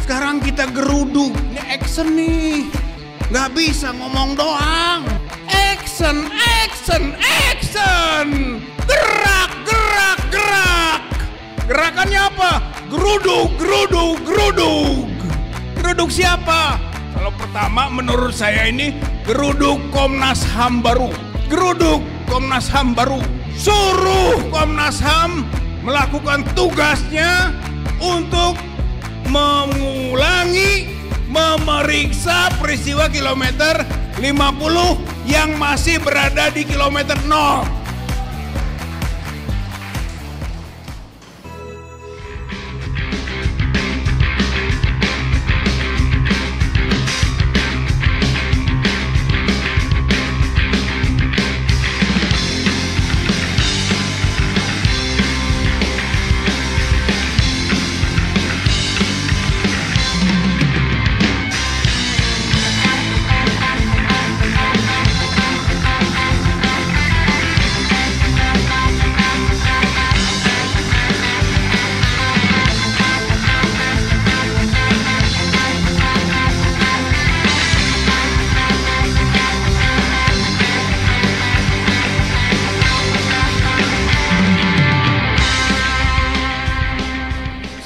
Sekarang kita geruduk, ini action nih. Gak bisa ngomong doang. Action, action, action. Gerak, gerak, gerak. Gerakannya apa? Geruduk, geruduk, geruduk. Geruduk siapa? Kalau pertama menurut saya ini geruduk Komnas HAM baru. Geruduk Komnas HAM baru. Suruh Komnas HAM melakukan tugasnya untuk mengulangi, memeriksa peristiwa kilometer 50 yang masih berada di kilometer 0.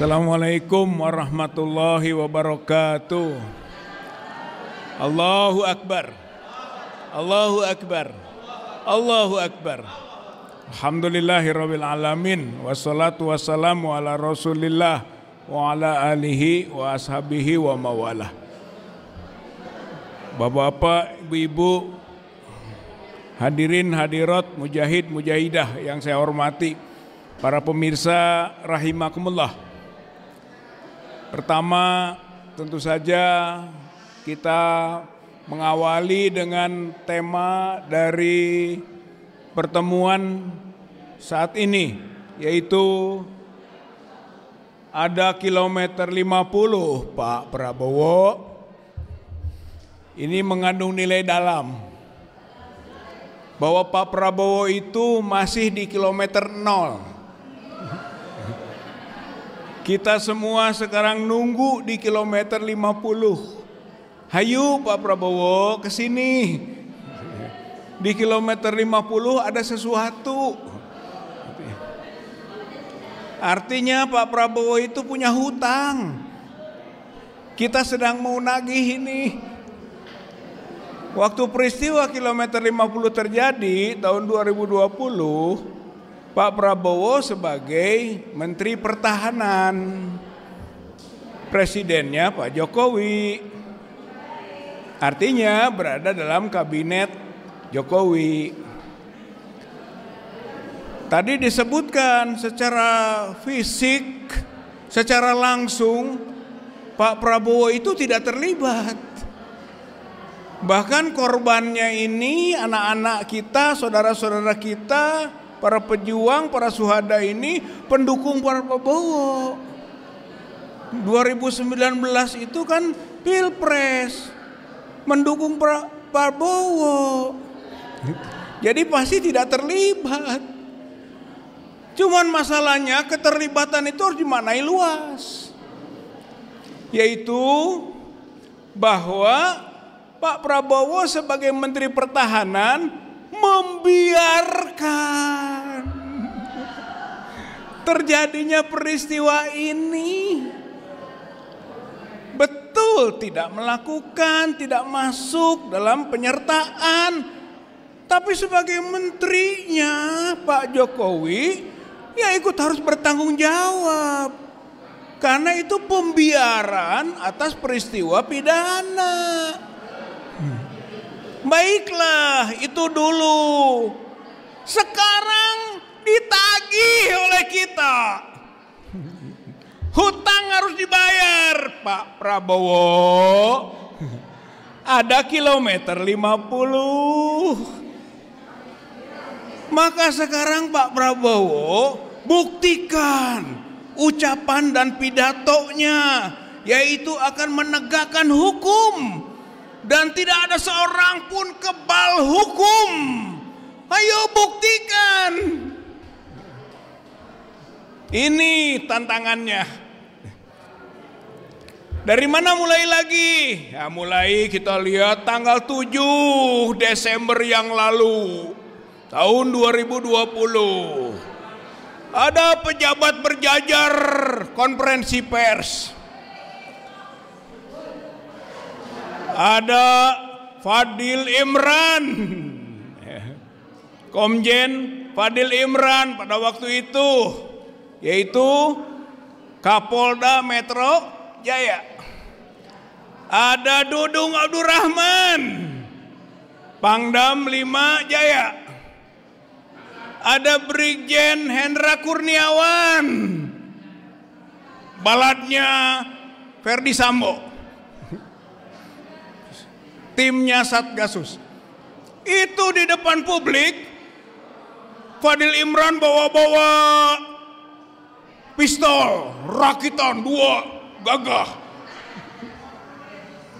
Assalamualaikum warahmatullahi wabarakatuh. Allahu Akbar. Allahu Akbar. Allahu Akbar. Alhamdulillahirabbil alamin. Wassalatu wassalamu ala Rasulillah wa ala alihi wa ashabihi wa mawalah. Bapak-bapak, ibu-ibu, hadirin hadirat, mujahid mujahidah yang saya hormati, para pemirsa rahimakumullah. Pertama, tentu saja kita mengawali dengan tema dari pertemuan saat ini, yaitu ada kilometer 50, Pak Prabowo. Ini mengandung nilai dalam bahwa Pak Prabowo itu masih di kilometer 0. Kita semua sekarang nunggu di kilometer 50. Hayu Pak Prabowo ke sini. Di kilometer 50 ada sesuatu. Artinya Pak Prabowo itu punya hutang. Kita sedang mau nagih ini. Waktu peristiwa kilometer 50 terjadi tahun 2020, Pak Prabowo sebagai Menteri Pertahanan, presidennya Pak Jokowi, artinya berada dalam kabinet Jokowi. Tadi disebutkan secara fisik, secara langsung Pak Prabowo itu tidak terlibat. Bahkan korbannya ini anak-anak kita, saudara-saudara kita, para pejuang, para syuhada ini pendukung Pak Prabowo. 2019 itu kan Pilpres, mendukung Pak Prabowo. Jadi pasti tidak terlibat. Cuman masalahnya keterlibatan itu harus dimaknai luas. Yaitu bahwa Pak Prabowo sebagai Menteri Pertahanan membiarkan terjadinya peristiwa ini. Betul tidak melakukan, tidak masuk dalam penyertaan. Tapi sebagai menterinya Pak Jokowi, ya ikut harus bertanggung jawab. Karena itu pembiaran atas peristiwa pidana. Baiklah, itu dulu. Sekarang ditagih oleh kita. Hutang harus dibayar, Pak Prabowo. Ada kilometer 50. Maka sekarang Pak Prabowo buktikan ucapan dan pidatonya, yaitu akan menegakkan hukum. Dan tidak ada seorang pun kebal hukum. Ayo buktikan. Ini tantangannya. Dari mana mulai lagi? Ya, mulai kita lihat tanggal 7 Desember yang lalu, tahun 2020. Ada pejabat berjajar konferensi pers. Ada Fadil Imran, Komjen Fadil Imran pada waktu itu, yaitu Kapolda Metro Jaya. Ada Dudung Abdurrahman, Pangdam 5 Jaya. Ada Brigjen Hendra Kurniawan, baladnya Ferdi Sambo, timnya Satgasus. Itu di depan publik, Fadil Imran bawa-bawa pistol rakitan 2 gagah.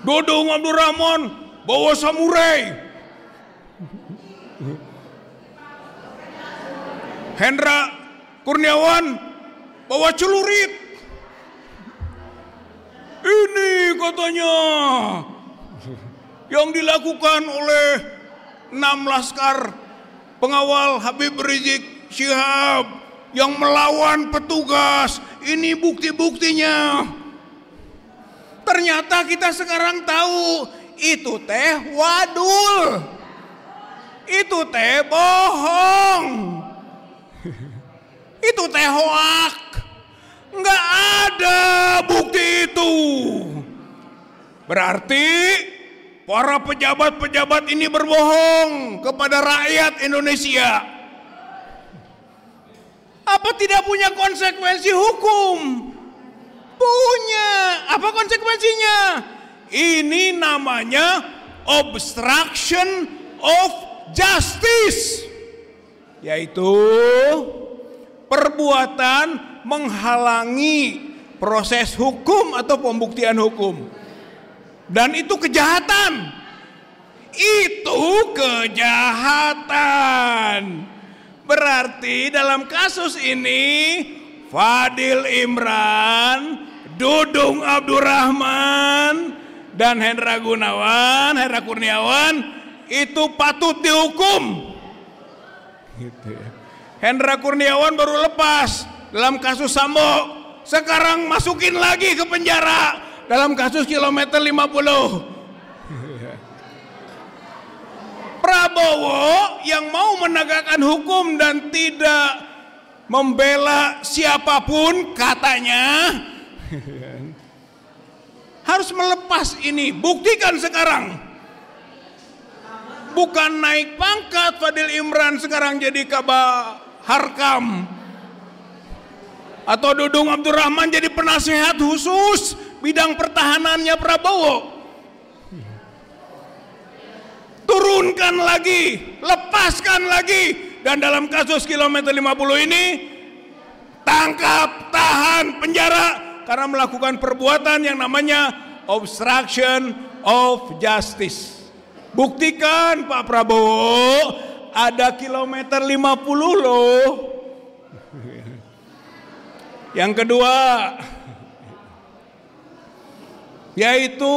Dudung Abdurrahman bawa samurai. Hendra Kurniawan bawa celurit. Ini katanya yang dilakukan oleh 6 laskar pengawal Habib Rizik Syihab yang melawan petugas. Ini bukti-buktinya. Ternyata kita sekarang tahu itu teh wadul, itu teh bohong, itu teh hoak. Nggak ada bukti itu. Berarti para pejabat-pejabat ini berbohong kepada rakyat Indonesia. Apa tidak punya konsekuensi hukum? Punya. Apa konsekuensinya? Ini namanya obstruction of justice, yaitu perbuatan menghalangi proses hukum atau pembuktian hukum. Dan itu kejahatan. Itu kejahatan. Berarti dalam kasus ini Fadil Imran, Dudung Abdurrahman, dan Hendra Kurniawan itu patut dihukum. Gitu ya. Hendra Kurniawan baru lepas dalam kasus Sambo, sekarang masukin lagi ke penjara dalam kasus kilometer 50. Prabowo yang mau menegakkan hukum dan tidak membela siapapun katanya harus melepas ini. Buktikan sekarang. Bukan naik pangkat Fadil Imran sekarang jadi Kabah Harkam, atau Dudung Abdurrahman jadi penasehat khusus bidang pertahanannya Prabowo. Turunkan lagi, lepaskan lagi, dan dalam kasus kilometer 50 ini tangkap, tahan, penjara karena melakukan perbuatan yang namanya obstruction of justice. Buktikan Pak Prabowo, ada kilometer 50 loh. Yang kedua, yaitu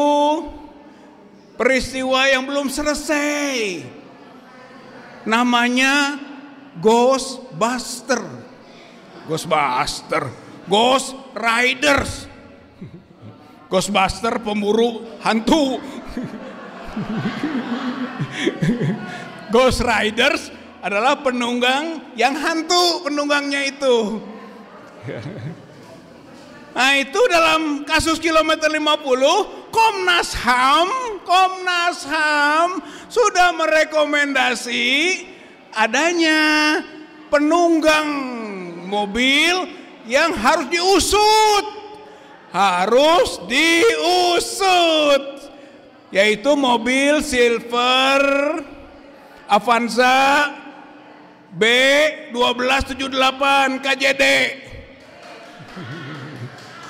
peristiwa yang belum selesai, namanya Ghost Riders. Ghostbuster pemburu hantu. Ghost Riders adalah penunggang yang hantu penunggangnya itu. Nah, itu dalam kasus kilometer 50, Komnas HAM sudah merekomendasi adanya penunggang mobil yang harus diusut, yaitu mobil Silver Avanza B1278 KJD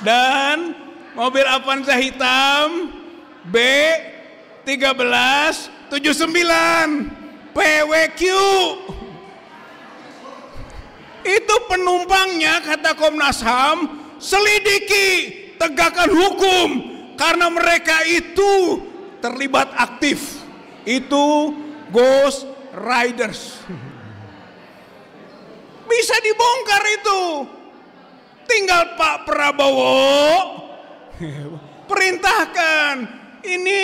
dan mobil Avanza hitam B1379 PWQ. Itu penumpangnya, kata Komnas HAM, selidiki, tegakkan hukum, karena mereka itu terlibat aktif. Itu Ghost Riders. Bisa dibongkar itu. Tinggal Pak Prabowo perintahkan. Ini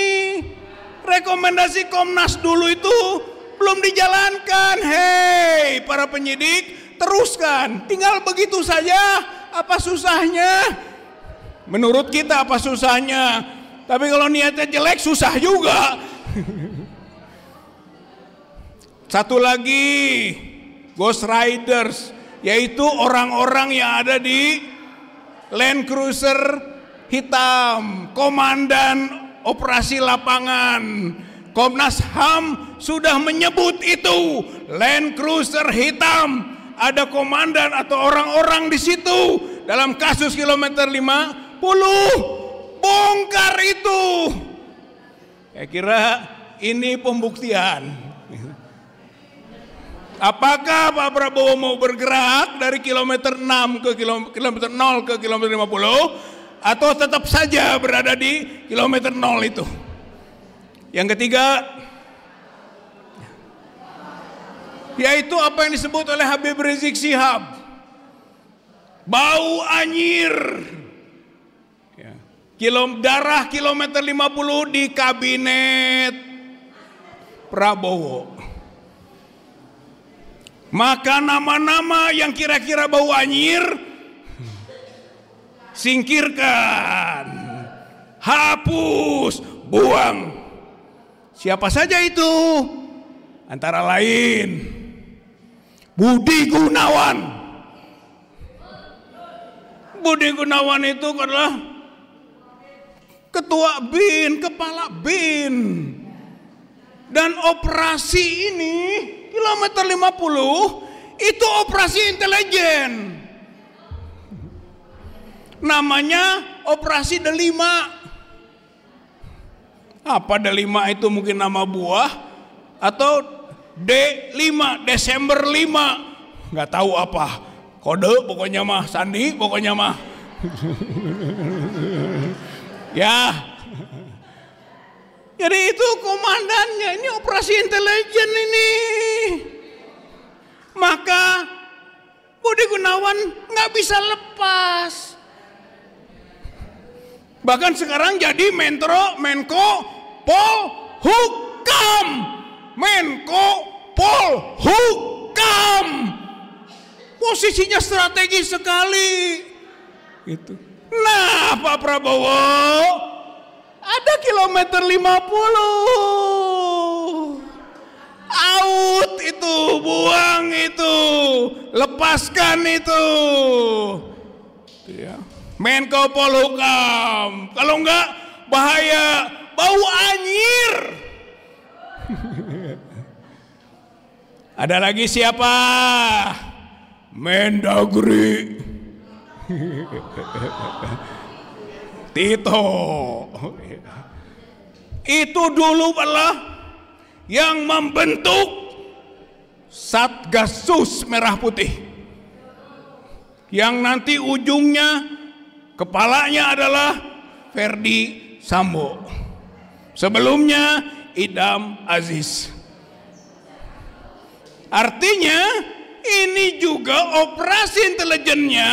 rekomendasi Komnas dulu itu belum dijalankan. Hei para penyidik, teruskan. Tinggal begitu saja. Apa susahnya? Menurut kita apa susahnya? Tapi kalau niatnya jelek susah juga. Satu lagi, Ghost Riders, yaitu orang-orang yang ada di Land Cruiser hitam, komandan operasi lapangan. Komnas HAM sudah menyebut itu Land Cruiser hitam. Ada komandan atau orang-orang di situ dalam kasus kilometer 50. Bongkar itu. Saya kira ini pembuktian. Apakah Pak Prabowo mau bergerak dari kilometer 6 ke kilometer 0 ke kilometer 50 atau tetap saja berada di kilometer 0 itu? Yang ketiga, yaitu apa yang disebut oleh Habib Rizik Syihab, bau anyir. Darah kilometer 50 di kabinet Prabowo. Maka nama-nama yang kira-kira bau anyir singkirkan, hapus, buang. Siapa saja itu? Antara lain Budi Gunawan. Budi Gunawan itu adalah ketua BIN, kepala BIN. Dan operasi ini kilometer 50 itu operasi intelijen. Namanya operasi Delima. Apa Delima itu mungkin nama buah atau D5, Desember 5. Nggak tahu apa. Kode pokoknya mah, sandi pokoknya mah. Ya. Jadi itu komandannya, ini operasi intelijen ini. Maka Budi Gunawan nggak bisa lepas. Bahkan sekarang jadi Menko Polhukam. Menko Polhukam. Posisinya strategis sekali. Gitu. Nah, Pak Prabowo ada kilometer 50. Out itu, buang itu, lepaskan itu. Ya. Menko Polhukam. Kalau enggak bahaya, bau anyir. Ada lagi siapa? Mendagri. Tito. Itu dulu adalah yang membentuk Satgasus Merah Putih. Yang nanti ujungnya kepalanya adalah Ferdi Sambo. Sebelumnya Idam Aziz. Artinya ini juga operasi intelijennya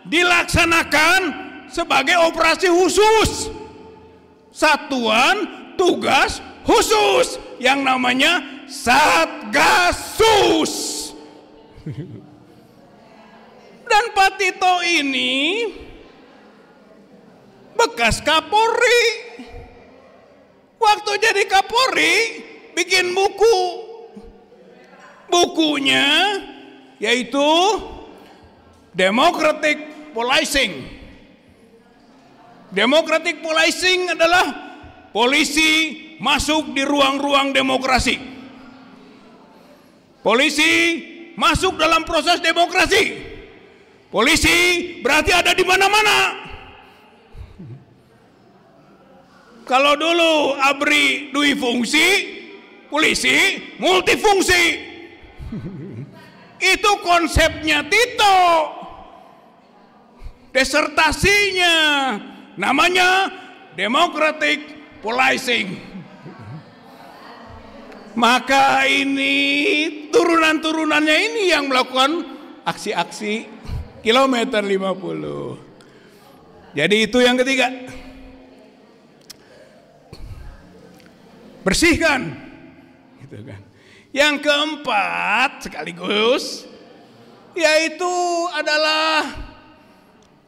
dilaksanakan sebagai operasi khusus. Satuan tugas khusus yang namanya Satgasus. Dan Pak Tito ini bekas Kapolri. Waktu jadi Kapolri bikin buku. Bukunya yaitu Democratic Policing. Democratic Policing adalah polisi masuk di ruang-ruang demokrasi. Polisi masuk dalam proses demokrasi. Polisi berarti ada di mana-mana. Kalau dulu ABRI dui fungsi, polisi multifungsi. Itu konsepnya Tito. Desertasinya namanya democratic policing. Maka ini turunan-turunannya ini yang melakukan aksi-aksi kilometer 50. Jadi itu yang ketiga. Bersihkan. Gitu kan. Yang keempat sekaligus yaitu adalah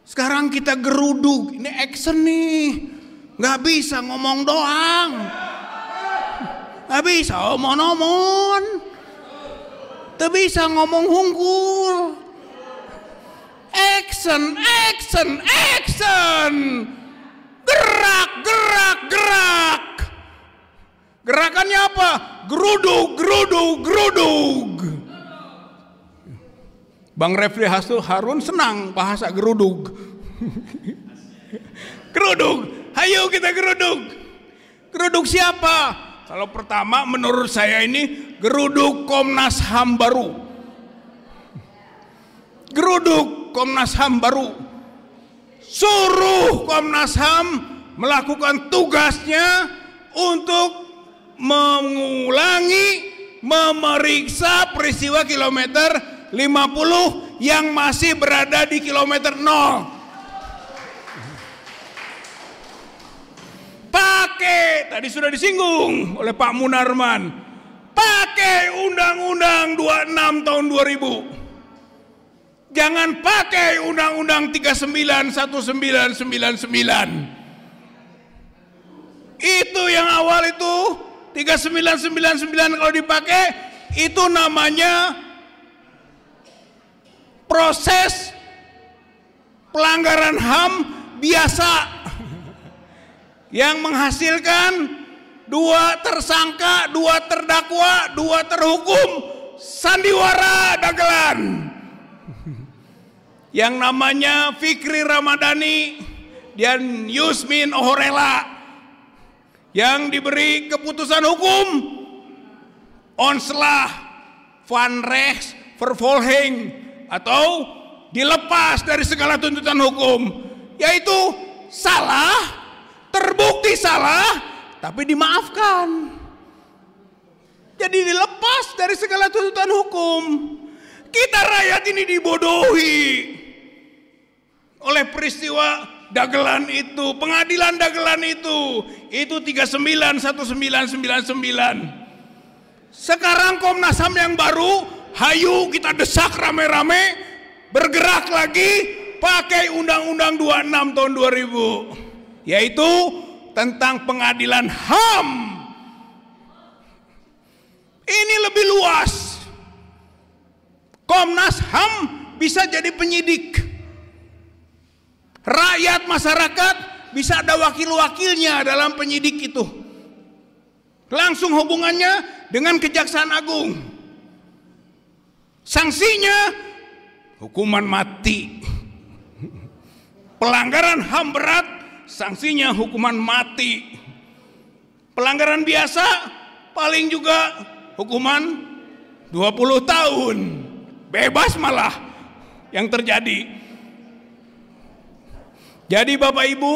sekarang kita geruduk. Ini action nih. Nggak bisa ngomong doang. Nggak bisa omon-omon. Nggak bisa ngomong hungkul. Action, action, action. Gerak, gerak, gerak. Gerakannya apa? Geruduk, geruduk, geruduk. Bang Refli Harun senang bahasa geruduk. Geruduk, ayo kita geruduk. Geruduk siapa? Kalau pertama menurut saya ini geruduk Komnas HAM baru. Geruduk Komnas HAM baru. Suruh Komnas HAM melakukan tugasnya untuk mengulangi, memeriksa peristiwa kilometer 50 yang masih berada di kilometer 0. Pakai, tadi sudah disinggung oleh Pak Munarman, pakai Undang-Undang 26 tahun 2000. Jangan pakai Undang-Undang 39 1999. Itu yang awal itu 3999 kalau dipakai itu namanya proses pelanggaran HAM biasa yang menghasilkan 2 tersangka, 2 terdakwa, 2 terhukum, sandiwara dagelan. Yang namanya Fikri Ramadhani dan Yusmin Ohorela yang diberi keputusan hukum onslaught van rechts vervolging atau dilepas dari segala tuntutan hukum, yaitu salah, terbukti salah, tapi dimaafkan. Jadi dilepas dari segala tuntutan hukum. Kita rakyat ini dibodohi oleh peristiwa dagelan itu, pengadilan dagelan itu 39 1999. Sekarang Komnas HAM yang baru, hayu kita desak rame-rame, bergerak lagi pakai Undang-Undang 26 tahun 2000, yaitu tentang pengadilan HAM. Ini lebih luas. Komnas HAM bisa jadi penyidik. Rakyat, masyarakat bisa ada wakil-wakilnya dalam penyidik itu. Langsung hubungannya dengan Kejaksaan Agung. Sanksinya hukuman mati. Pelanggaran HAM berat, sanksinya hukuman mati. Pelanggaran biasa paling juga hukuman 20 tahun. Bebas malah yang terjadi. Jadi Bapak Ibu,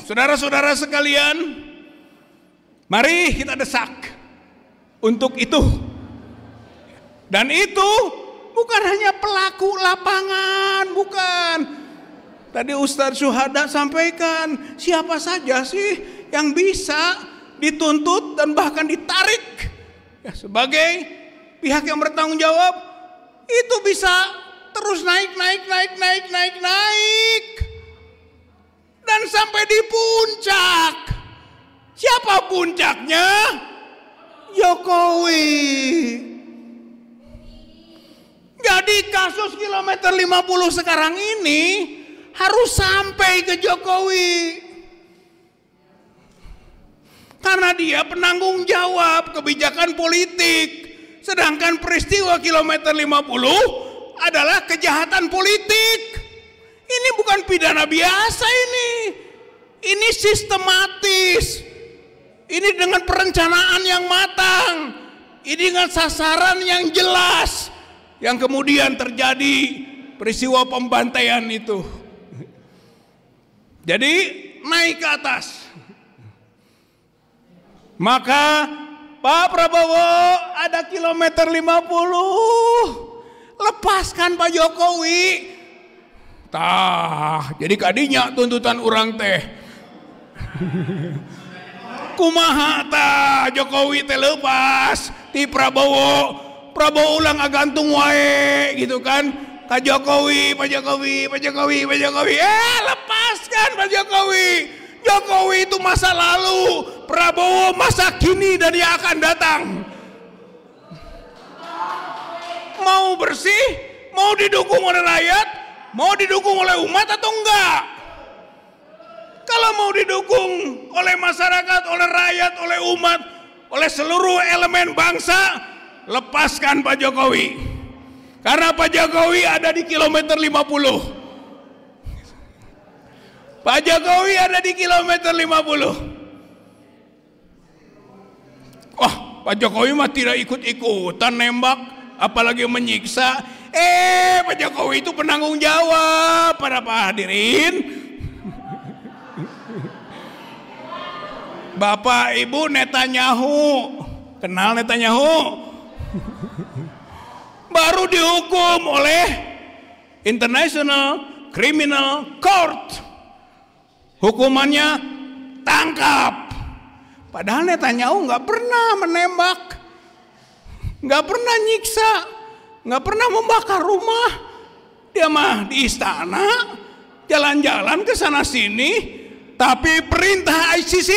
saudara-saudara sekalian, mari kita desak untuk itu. Dan itu bukan hanya pelaku lapangan, bukan. Tadi Ustadz Syuhada sampaikan, siapa saja sih yang bisa dituntut dan bahkan ditarik ya, sebagai pihak yang bertanggung jawab, itu bisa terus naik. Dan sampai di puncak. Siapa puncaknya? Jokowi. Jadi kasus kilometer 50 sekarang ini harus sampai ke Jokowi. Karena dia penanggung jawab kebijakan politik. Sedangkan peristiwa kilometer 50 adalah kejahatan politik. Ini bukan pidana biasa ini. Ini sistematis. Ini dengan perencanaan yang matang. Ini dengan sasaran yang jelas. Yang kemudian terjadi peristiwa pembantaian itu. Jadi naik ke atas. Maka Pak Prabowo ada kilometer 50. Lepaskan Pak Jokowi. Tah, jadi kadinya tuntutan orang teh. Kumaha tah Jokowi teh lepas ti Prabowo. Prabowo ulang agantung wae gitu kan. Pak Jokowi. Lepaskan Pak Jokowi. Jokowi itu masa lalu, Prabowo masa kini dan yang akan datang. Mau bersih, mau didukung oleh rakyat, mau didukung oleh umat atau enggak? Kalau mau didukung oleh masyarakat, oleh rakyat, oleh umat, oleh seluruh elemen bangsa, lepaskan Pak Jokowi. Karena Pak Jokowi ada di kilometer 50. Pak Jokowi ada di kilometer 50. Wah, Pak Jokowi mah tidak ikut-ikutan nembak, apalagi menyiksa. Pak Jokowi itu penanggung jawab para Pak hadirin. Bapak Ibu Netanyahu, kenal Netanyahu? Baru dihukum oleh International Criminal Court. Hukumannya tangkap. Padahal Netanyahu nggak pernah menembak, nggak pernah nyiksa, nggak pernah membakar rumah. Dia mah di istana, jalan-jalan ke sana sini, tapi perintah ICC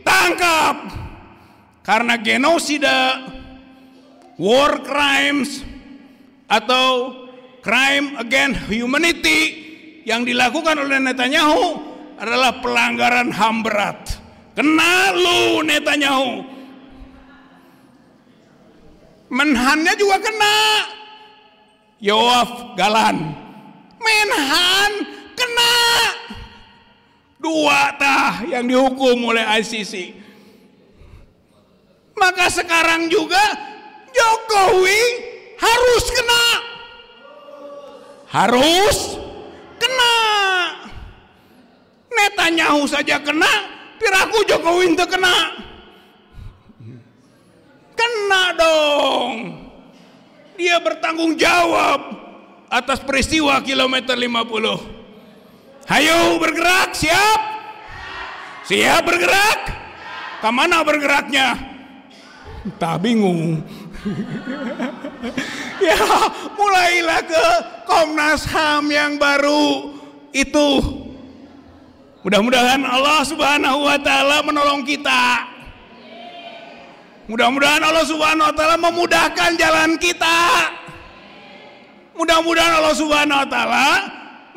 tangkap karena genosida, war crimes atau crime against humanity yang dilakukan oleh Netanyahu adalah pelanggaran HAM berat. Kena lu Netanyahu. Menhannya juga kena. Yoav Galan. Menhan kena. Dua tah yang dihukum oleh ICC. Maka sekarang juga Jokowi harus kena. Harus kena. Netanyahu saja kena, piraku Jokowi itu kena. Kena dong. Dia bertanggung jawab atas peristiwa kilometer 50. Hayo bergerak, siap? Siap bergerak? Kemana bergeraknya? Tak bingung. Ya, mulailah ke Komnas HAM yang baru itu. Mudah-mudahan Allah Subhanahu wa Ta'ala menolong kita. Mudah-mudahan Allah Subhanahu wa Ta'ala memudahkan jalan kita. Mudah-mudahan Allah Subhanahu wa Ta'ala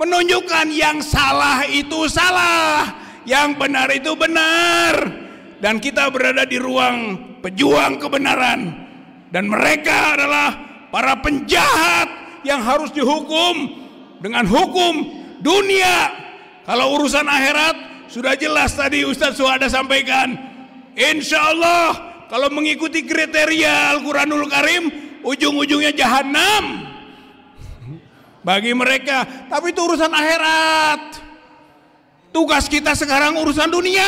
menunjukkan yang salah itu salah, yang benar itu benar, dan kita berada di ruang pejuang kebenaran, dan mereka adalah para penjahat yang harus dihukum dengan hukum dunia. Kalau urusan akhirat sudah jelas tadi Ustadz Suhada sampaikan. Insya Allah kalau mengikuti kriteria Al-Quranul Karim, ujung-ujungnya jahanam bagi mereka. Tapi itu urusan akhirat. Tugas kita sekarang urusan dunia.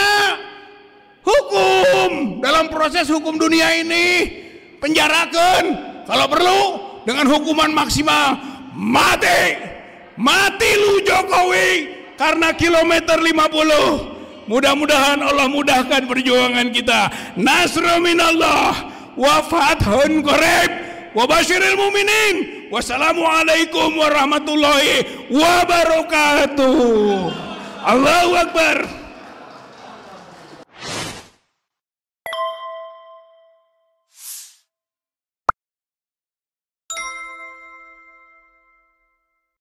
Hukum dalam proses hukum dunia ini, penjarakan kalau perlu dengan hukuman maksimal, mati lu Jokowi. Karena kilometer 50. Mudah-mudahan Allah mudahkan perjuangan kita. Nasrun minallah wa fathun qarib wa basyiril mu'minin. Wassalamualaikum warahmatullahi wabarakatuh. Allahu Akbar.